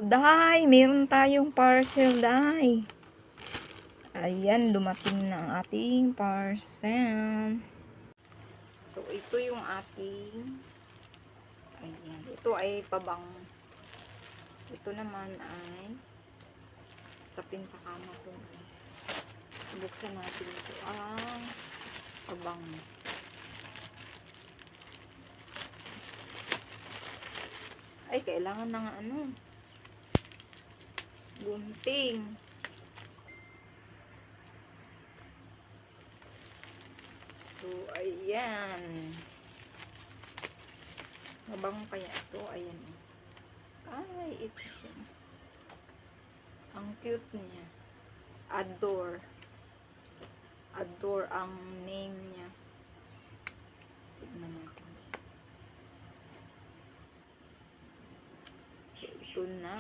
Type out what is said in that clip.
Day, meron tayong parcel, Day. Ayan, dumating na ang ating parcel. So, ito yung ating, ayan, ito ay pabang. Ito naman ay sapin sa kama to. Buksan natin ito ang pabang. Ay, kailangan ng ano, gunting. So, ayan. Mabango kaya ito? Ayan. Ay, ito siya. Ang cute niya. Adore. Adore ang name niya. Tignan natin. So, ito na.